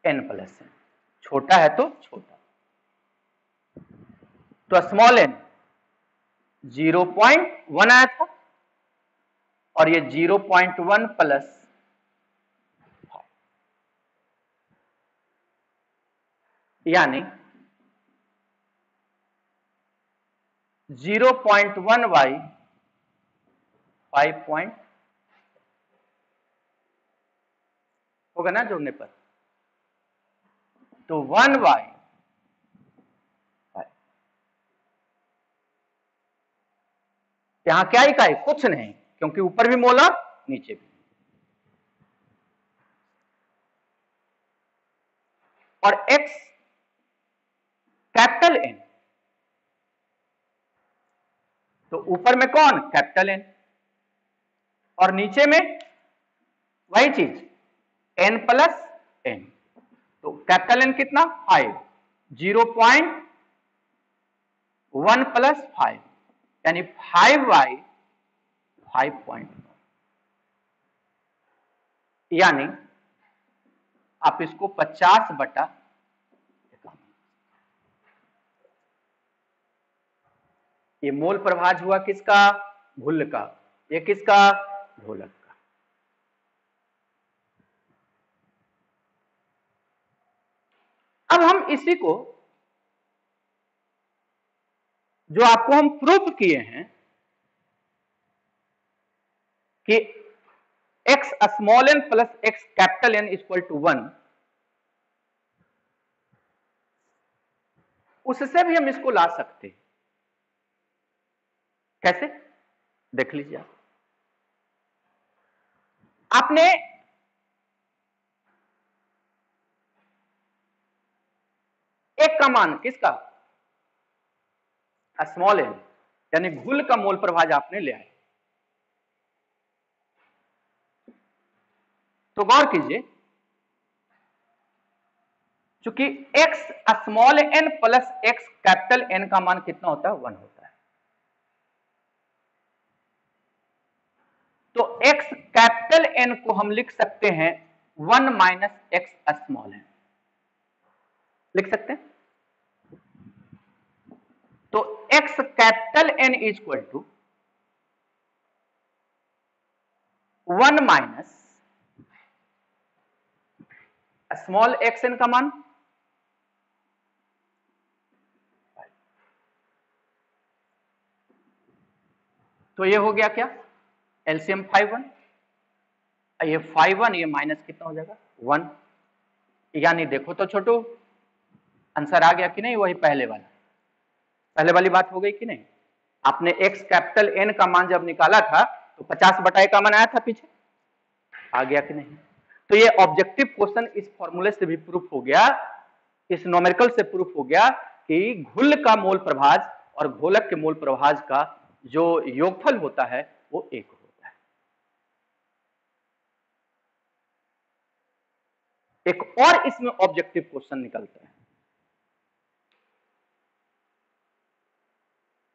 n प्लस n, छोटा है तो छोटा, तो स्मॉल n 0.1 आया था और ये 0.1 प्लस 5, यानी 0.1 बाई 5 होगा ना जोड़ने पर, तो 1 बाई 5। यहां क्या इकाई? कुछ नहीं, क्योंकि ऊपर भी मोल और नीचे भी। और x कैपिटल N, तो ऊपर में कौन? कैपिटल N, और नीचे में वही चीज n प्लस n, तो कैपिटल N कितना? 5। 0.1 प्लस 5 यानी 5 बाई 5.1, यानी आप इसको 50/51। ये मोल प्रभाज हुआ किसका? घुल का। ये किसका? घोलक का। अब हम इसी को, जो आपको हम प्रूफ किए हैं कि x small n plus x capital N equal to 1, उससे भी हम इसको ला सकते हैं। कैसे? देख लीजिए। आपने एक का मान किसका? स्मॉल n, यानी घुल का मोल प्रभाज आपने ले आए। तो गौर कीजिए, चूंकि x small n plus x capital N का मान कितना होता है? 1 होता है। तो x कैपिटल N को हम लिख सकते हैं 1 माइनस x स्मॉल n, लिख सकते हैं। तो x capital N equal to 1 minus small x n का मान, तो ये हो गया क्या? एलसीएम 5/1, ये 5/1, ये माइनस कितना हो जाएगा? 1। यानी देखो तो छोटू, आंसर आ गया कि नहीं? वही पहले वाली बात हो गई कि नहीं? आपने x कैपिटल N का मान जब निकाला था तो 50/1 का मान आया था पीछे, आ गया कि नहीं? तो ये ऑब्जेक्टिव क्वेश्चन इस फॉर्मूले से भी प्रूफ हो गया, इस न्यूमेरिकल से प्रूफ हो गया कि घुल का मोल प्रभाज और घोलक के मोल प्रभाज का जो योगफल होता है वो एक होता है। एक और इसमें ऑब्जेक्टिव क्वेश्चन निकलता है,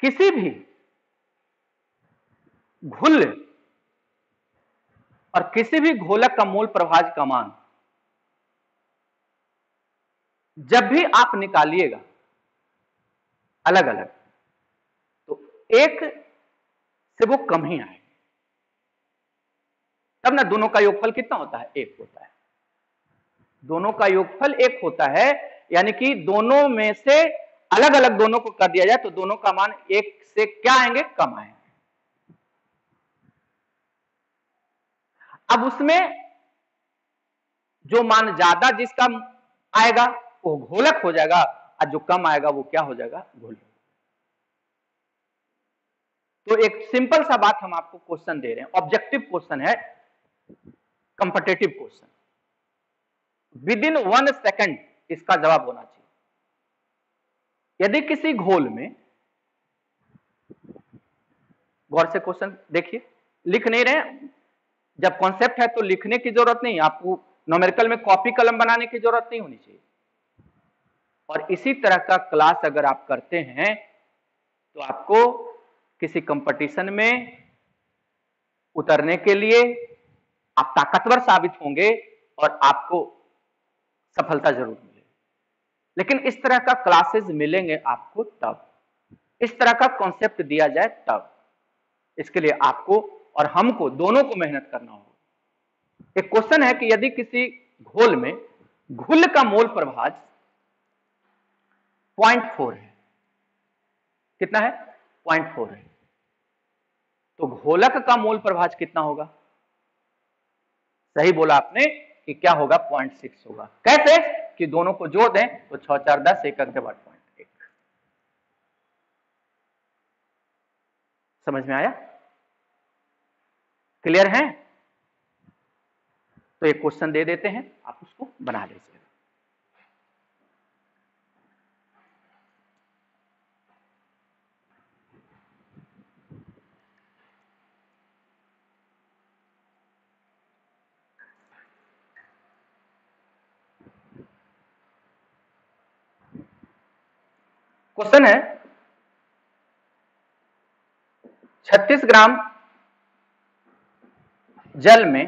किसी भी घुल और किसी भी घोलक का मोल प्रभाज का मान जब भी आप निकालिएगा अलग अलग, तो एक से वो कम ही आएंगे, तब ना दोनों का योगफल कितना होता है, 1 होता है। दोनों का योगफल 1 होता है, यानी कि दोनों में से अलग अलग दोनों को कर दिया जाए तो दोनों का मान 1 से क्या आएंगे, कम आएंगे। अब उसमें जो मान ज्यादा जिसका आएगा वो घोलक हो जाएगा, और जो कम आएगा वो क्या हो जाएगा, घोलक। तो एक सिंपल सा बात हम आपको क्वेश्चन दे रहे हैं, ऑब्जेक्टिव क्वेश्चन है, कंपटीटिव क्वेश्चन, विदिन 1 सेकंड इसका जवाब होना चाहिए। यदि किसी घोल में, गौर से क्वेश्चन देखिए, लिख नहीं रहे, जब कॉन्सेप्ट है तो लिखने की जरूरत नहीं, आपको न्यूमेरिकल में कॉपी कलम बनाने की जरूरत नहीं होनी चाहिए। और इसी तरह का क्लास अगर आप करते हैं तो आपको किसी कंपटीशन में उतरने के लिए आप ताकतवर साबित होंगे और आपको सफलता जरूर मिलेगी। लेकिन इस तरह का क्लासेस मिलेंगे आपको तब, इस तरह का कॉन्सेप्ट दिया जाए तब। इसके लिए आपको और हमको दोनों को मेहनत करना होगा। एक क्वेश्चन है कि यदि किसी घोल में घुल का मोल प्रभाज 0.4 है, कितना है, 0.4 है, तो घोलक का मोल प्रभाज कितना होगा? सही बोला आपने कि क्या होगा, 0.6 होगा। कैसे कि दोनों को जोड़ दें तो 6 4 10, 1 के बाद 0.1। समझ में आया, क्लियर है? तो एक क्वेश्चन दे देते हैं, आप उसको बना लीजिए। क्वेश्चन है 36 ग्राम जल में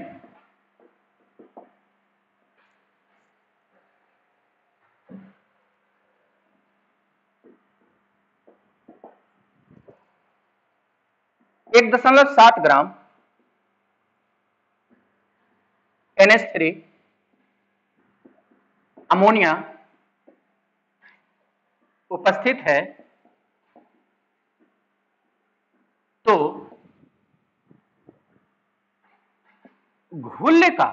एक 1.7 ग्राम NH3 अमोनिया उपस्थित है, तो घुल का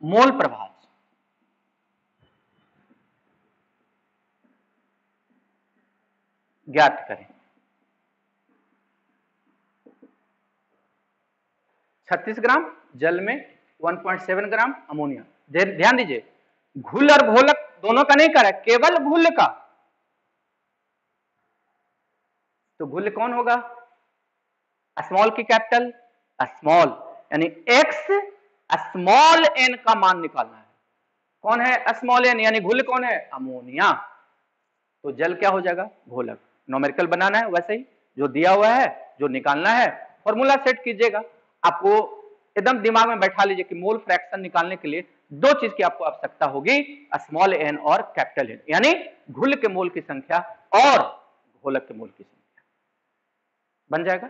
मोल प्रभाज ज्ञात करें। 36 ग्राम जल में 1.7 ग्राम अमोनिया, ध्यान दीजिए, घुल और घोलक दोनों का नहीं करा, केवल घुल का। तो घुल कौन होगा, स्मॉल की कैपिटल स्मॉल, यानी x स्मॉल n का मान निकालना है। कौन है स्मॉल n, यानी घुल कौन है, अमोनिया। तो जल क्या हो जाएगा, घोलक। न्यूमेरिकल बनाना है, वैसे ही जो दिया हुआ है, जो निकालना है, फॉर्मूला सेट कीजिएगा। आपको एकदम दिमाग में बैठा लीजिए कि मोल फ्रैक्शन निकालने के लिए 2 चीज की आपको आवश्यकता होगी, स्मॉल n और कैपिटल N, यानी घुल के मोल की संख्या और घोलक के मोल की संख्या। बन जाएगा।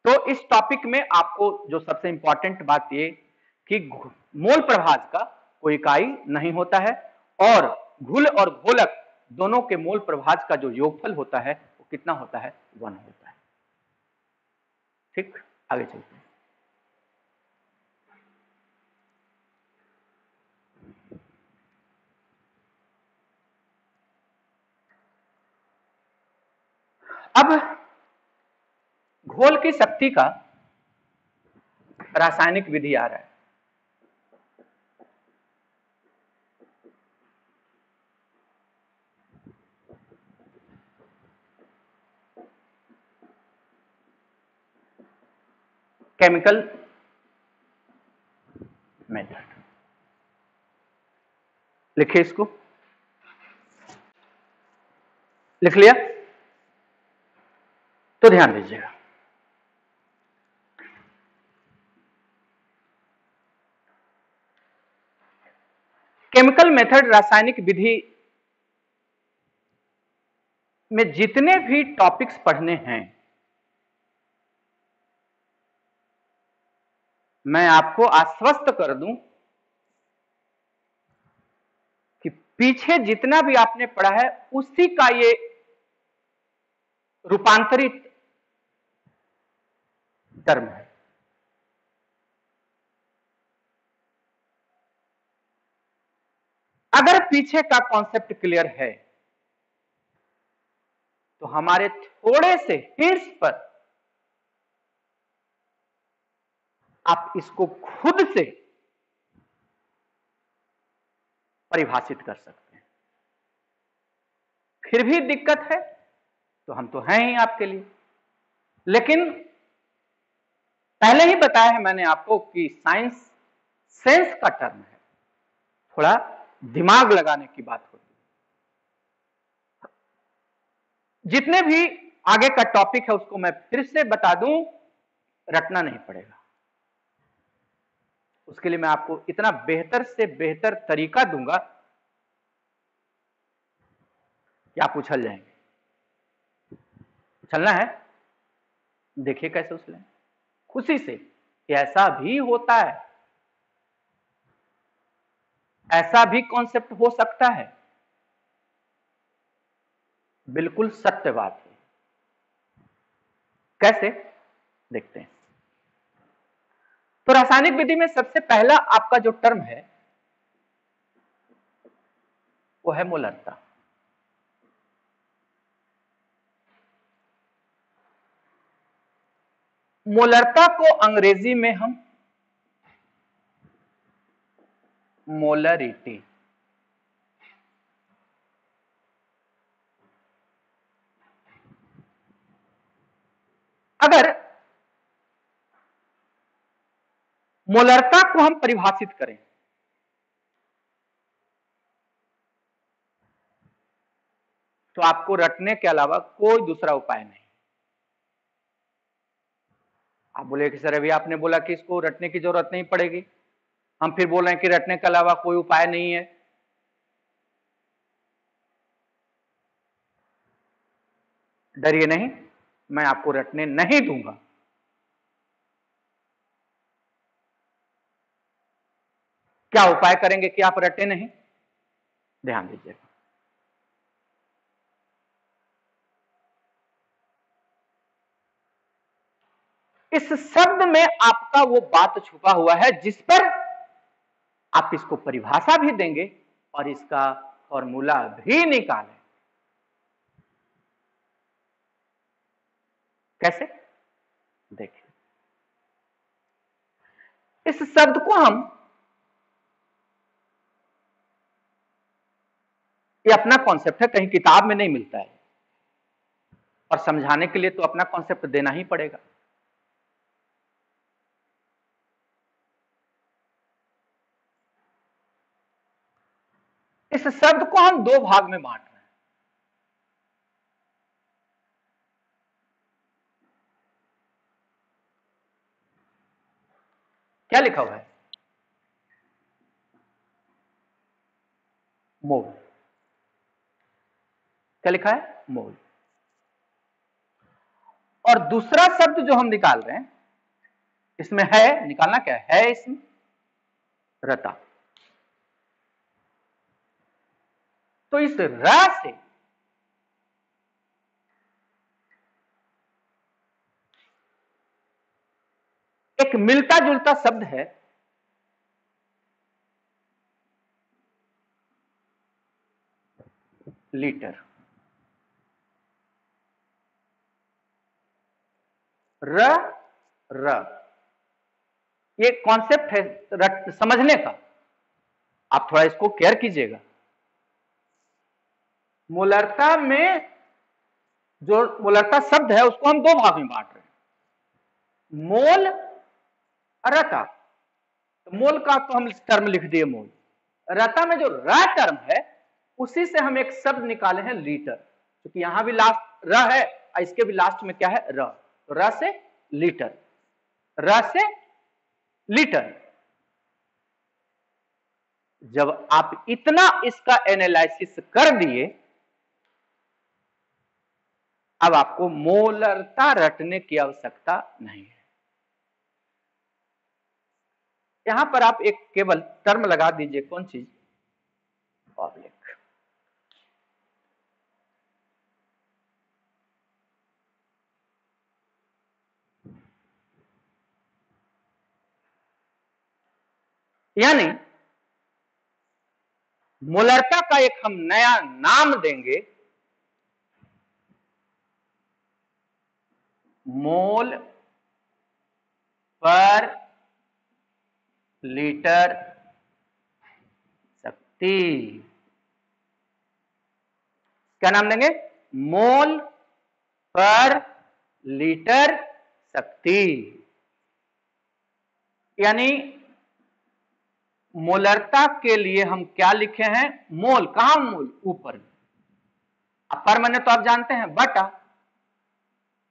तो इस टॉपिक में आपको जो सबसे इंपॉर्टेंट बात ये कि मोल प्रभाज का कोई इकाई नहीं होता है, और घुल और घोलक दोनों के मोल प्रभाज का जो योगफल होता है वो कितना होता है, 1 होता है। ठीक, आगे चलते हैं। अब घोल की शक्ति का रासायनिक विधि आ रहा है। केमिकल मेथड, लिखिए इसको, लिख लिया? तो ध्यान दीजिएगा, केमिकल मेथड रासायनिक विधि में जितने भी टॉपिक्स पढ़ने हैं, मैं आपको आश्वस्त कर दूं कि पीछे जितना भी आपने पढ़ा है उसी का ये रूपांतरित टर्म है। अगर पीछे का कॉन्सेप्ट क्लियर है तो हमारे थोड़े से हिंट्स पर आप इसको खुद से परिभाषित कर सकते हैं। फिर भी दिक्कत है तो हम तो हैं ही आपके लिए, लेकिन पहले ही बताया है मैंने आपको कि साइंस सेंस का टर्म है, थोड़ा दिमाग लगाने की बात होती है। जितने भी आगे का टॉपिक है उसको मैं फिर से बता दूं, रटना नहीं पड़ेगा। उसके लिए मैं आपको इतना बेहतर से बेहतर तरीका दूंगा कि आप उछल जाएंगे। उछलना है, देखिए कैसे उछलें खुशी से कि ऐसा भी होता है, ऐसा भी कॉन्सेप्ट हो सकता है। बिल्कुल सत्य बात है। कैसे देखते हैं। तो रासायनिक विधि में सबसे पहला आपका जो टर्म है वो है मोलरता। मोलरता को अंग्रेजी में हम मोलरिटी, अगर मोलरता को हम परिभाषित करें तो आपको रटने के अलावा कोई दूसरा उपाय नहीं। आप बोले कि सर अभी आपने बोला कि इसको रटने की जरूरत नहीं पड़ेगी, हम फिर बोल रहे हैं कि रटने के अलावा कोई उपाय नहीं है। डरिए नहीं, मैं आपको रटने नहीं दूंगा। क्या उपाय करेंगे कि आप रटे नहीं? ध्यान दीजिएगा। इस शब्द में आपका वो बात छुपा हुआ है जिस पर आप इसको परिभाषा भी देंगे और इसका फॉर्मूला भी निकालें। कैसे? देखिए, इस शब्द को हम, ये अपना कॉन्सेप्ट है, कहीं किताब में नहीं मिलता है, और समझाने के लिए तो अपना कॉन्सेप्ट देना ही पड़ेगा। इस शब्द को हम दो भाग में बांट रहे हैं। क्या लिखा हुआ है? मोल। क्या लिखा है? मोल। और दूसरा शब्द जो हम निकाल रहे हैं, इसमें है, निकालना क्या है इसमें? रता। तो इस र से एक मिलता जुलता शब्द है लीटर। र र ये कॉन्सेप्ट है समझने का, आप थोड़ा इसको केयर कीजिएगा। मोलरता में जो मोलरता शब्द है उसको हम दो भाग में बांट रहे हैं, मोल और रता। तो मोल का तो हम टर्म लिख दिए मोल। रता में जो र टर्म है उसी से हम एक शब्द निकाले हैं लीटर, क्योंकि यहां भी लास्ट र है और इसके भी लास्ट में क्या है? र। तो र से लीटर, र से लीटर। जब आप इतना इसका एनालिसिस कर दिए अब आपको मोलरता रटने की आवश्यकता नहीं है। यहां पर आप एक केवल टर्म लगा दीजिए, कौन चीज? ऑब्लिक। यानी मोलरता का एक हम नया नाम देंगे, मोल पर लीटर शक्ति। क्या नाम देंगे? मोल पर लीटर शक्ति। यानी मोलरता के लिए हम क्या लिखे हैं? मोल। कहां मोल? ऊपर। अब पर मैंने तो आप जानते हैं बटा,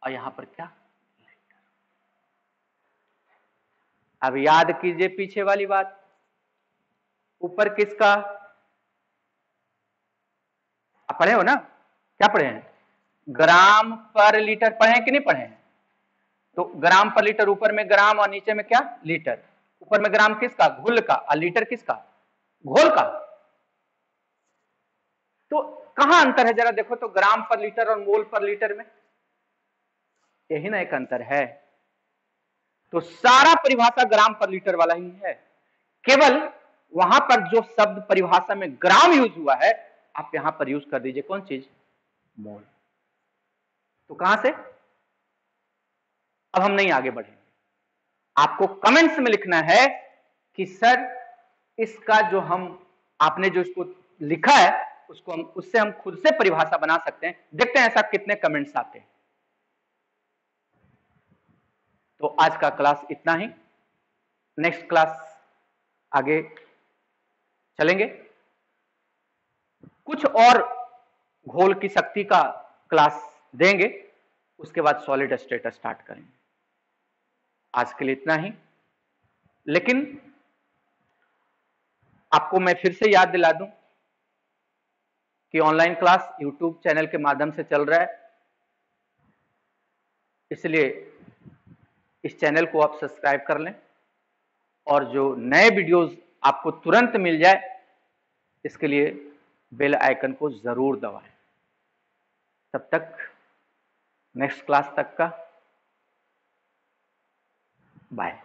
और यहां पर क्या? अब याद कीजिए पीछे वाली बात। ऊपर किसका? आप पढ़े हो ना? क्या पढ़े हैं? ग्राम पर लीटर पढ़े हैं कि नहीं पढ़े हैं? तो ग्राम पर लीटर, ऊपर में ग्राम और नीचे में क्या? लीटर। ऊपर में ग्राम किसका? घुल का। और लीटर किसका? घोल का। तो कहां अंतर है जरा देखो तो, ग्राम पर लीटर और मोल पर लीटर में? यही ना एक अंतर है। तो सारा परिभाषा ग्राम पर लीटर वाला ही है, केवल वहां पर जो शब्द परिभाषा में ग्राम यूज हुआ है, आप यहां पर यूज कर दीजिए कौन चीज? मोल। तो कहां से? अब हम नहीं आगे बढ़ेंगे, आपको कमेंट्स में लिखना है कि सर इसका जो हम, आपने जो इसको लिखा है उसको हम, उससे हम खुद से परिभाषा बना सकते हैं। देखते हैं ऐसा कितने कमेंट्स आते हैं। तो आज का क्लास इतना ही, नेक्स्ट क्लास आगे चलेंगे, कुछ और घोल की शक्ति का क्लास देंगे, उसके बाद सॉलिड स्टेट स्टार्ट करेंगे। आज के लिए इतना ही, लेकिन आपको मैं फिर से याद दिला दूं कि ऑनलाइन क्लास यूट्यूब चैनल के माध्यम से चल रहा है, इसलिए इस चैनल को आप सब्सक्राइब कर लें और जो नए वीडियोस आपको तुरंत मिल जाए, इसके लिए बेल आइकन को जरूर दबाएं। तब तक नेक्स्ट क्लास तक का बाय।